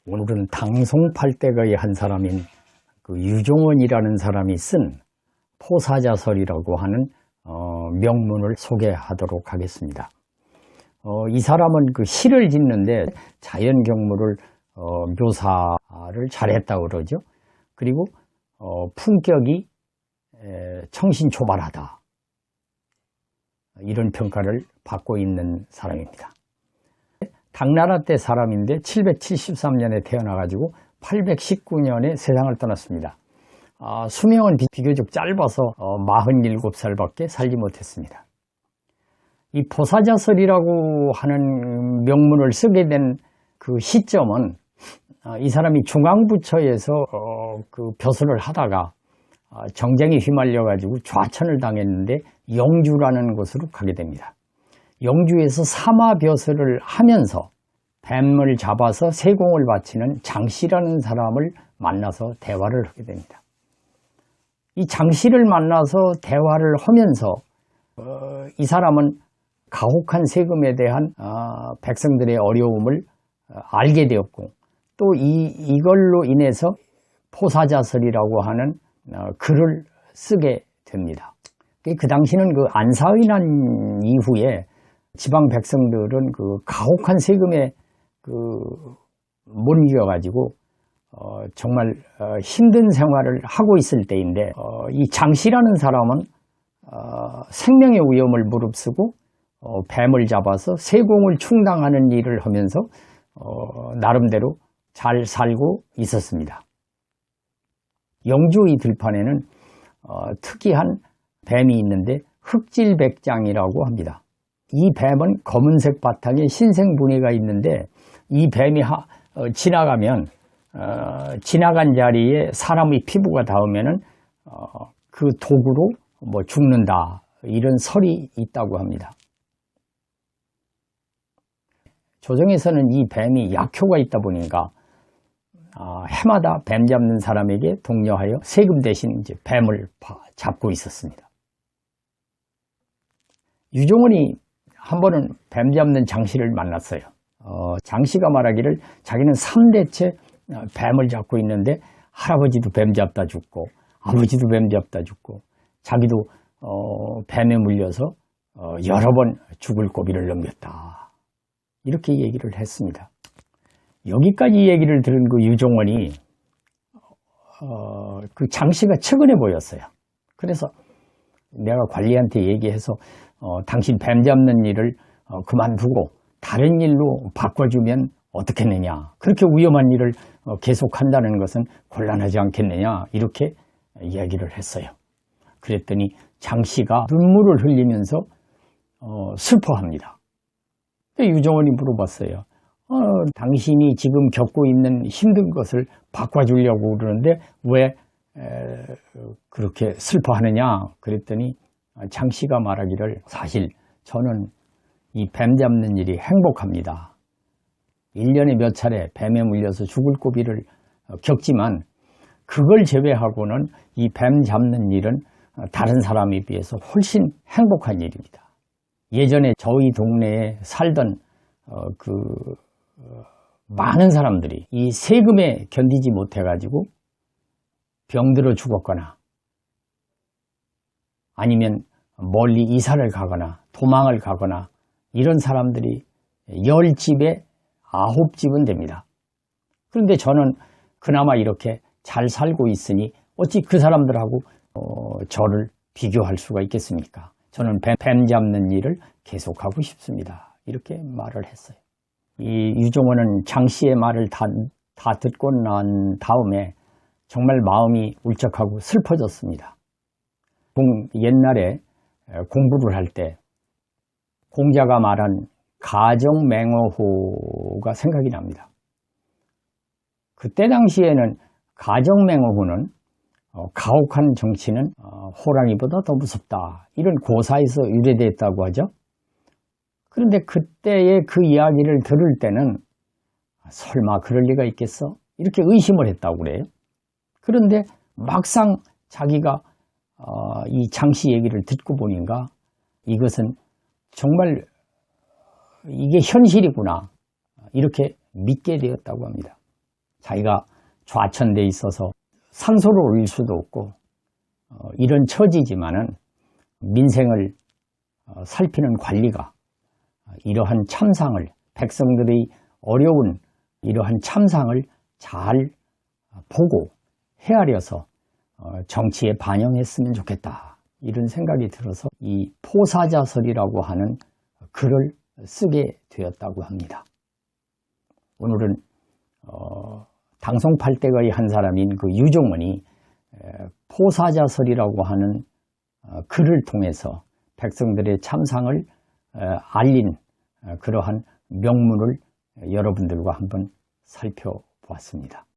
오늘은 당송팔대거의 한 사람인 그 유종원이라는 사람이 쓴 포사자설이라고 하는 명문을 소개하도록 하겠습니다. 이 사람은 그 시를 짓는데 자연 경물을 묘사를 잘했다고 그러죠. 그리고 품격이 청신초발하다, 이런 평가를 받고 있는 사람입니다. 당나라 때 사람인데 773년에 태어나가지고 819년에 세상을 떠났습니다. 수명은 비교적 짧아서 47살밖에 살지 못했습니다. 이 포사자설이라고 하는 명문을 쓰게 된 그 시점은 이 사람이 중앙부처에서 그 벼슬을 하다가 정쟁에 휘말려가지고 좌천을 당했는데 영주라는 곳으로 가게 됩니다. 영주에서 사마벼슬을 하면서 뱀을 잡아서 세공을 바치는 장씨라는 사람을 만나서 대화를 하게 됩니다. 이 장씨를 만나서 대화를 하면서 이 사람은 가혹한 세금에 대한 백성들의 어려움을 알게 되었고, 또 이걸로 인해서 포사자설이라고 하는 글을 쓰게 됩니다. 그 당시는 그 안사의난 이후에 지방 백성들은 그 가혹한 세금에 못 이겨가지고 정말 힘든 생활을 하고 있을 때인데, 이 장씨라는 사람은 생명의 위험을 무릅쓰고 뱀을 잡아서 세공을 충당하는 일을 하면서 나름대로 잘 살고 있었습니다. 영주의 들판에는 특이한 뱀이 있는데 흑질백장이라고 합니다. 이 뱀은 검은색 바탕에 흰색 무늬가 있는데, 이 뱀이 지나가면 지나간 자리에 사람의 피부가 닿으면은 그 독으로 죽는다, 이런 설이 있다고 합니다. 조정에서는 이 뱀이 약효가 있다 보니까 해마다 뱀 잡는 사람에게 독려하여 세금 대신 이제 뱀을 잡고 있었습니다. 유종원이 한 번은 뱀 잡는 장씨를 만났어요. 장씨가 말하기를 자기는 3대째 뱀을 잡고 있는데 할아버지도 뱀 잡다 죽고 아버지도 뱀 잡다 죽고 자기도 뱀에 물려서 여러 번 죽을 고비를 넘겼다, 이렇게 얘기를 했습니다. 여기까지 얘기를 들은 그 유종원이 그 장씨가 측은해 보였어요. 그래서 내가 관리한테 얘기해서 당신 뱀 잡는 일을 그만두고 다른 일로 바꿔주면 어떻겠느냐, 그렇게 위험한 일을 계속한다는 것은 곤란하지 않겠느냐, 이렇게 이야기를 했어요. 그랬더니 장씨가 눈물을 흘리면서 슬퍼합니다. 유종원이 물어봤어요. 당신이 지금 겪고 있는 힘든 것을 바꿔주려고 그러는데 왜 그렇게 슬퍼하느냐, 그랬더니 장씨가 말하기를, 사실 저는 이 뱀 잡는 일이 행복합니다. 1년에 몇 차례 뱀에 물려서 죽을 고비를 겪지만 그걸 제외하고는 이 뱀 잡는 일은 다른 사람에 비해서 훨씬 행복한 일입니다. 예전에 저희 동네에 살던 많은 사람들이 이 세금에 견디지 못해가지고 병들어 죽었거나 아니면 멀리 이사를 가거나 도망을 가거나, 이런 사람들이 10집에 9집은 됩니다. 그런데 저는 그나마 이렇게 잘 살고 있으니 어찌 그 사람들하고 저를 비교할 수가 있겠습니까? 저는 뱀 잡는 일을 계속하고 싶습니다, 이렇게 말을 했어요. 이 유종원은 장씨의 말을 다 듣고 난 다음에 정말 마음이 울적하고 슬퍼졌습니다. 옛날에 공부를 할 때 공자가 말한 가정맹어호가 생각이 납니다. 그때 당시에는 가정맹어호는 가혹한 정치는 호랑이보다 더 무섭다, 이런 고사에서 유래됐다고 하죠. 그런데 그때의 그 이야기를 들을 때는 설마 그럴 리가 있겠어? 이렇게 의심을 했다고 그래요. 그런데 막상 자기가 이 장씨 얘기를 듣고 보니까 이것은 정말 이게 현실이구나, 이렇게 믿게 되었다고 합니다. 자기가 좌천돼 있어서 상소를 올릴 수도 없고 이런 처지지만은 민생을 살피는 관리가 이러한 참상을, 백성들의 어려운 이러한 참상을 잘 보고 헤아려서 정치에 반영했으면 좋겠다, 이런 생각이 들어서 이 포사자설이라고 하는 글을 쓰게 되었다고 합니다. 오늘은 당송팔대거의 한 사람인 그 유종원이 포사자설이라고 하는 글을 통해서 백성들의 참상을 알린 그러한 명문을 여러분들과 한번 살펴보았습니다.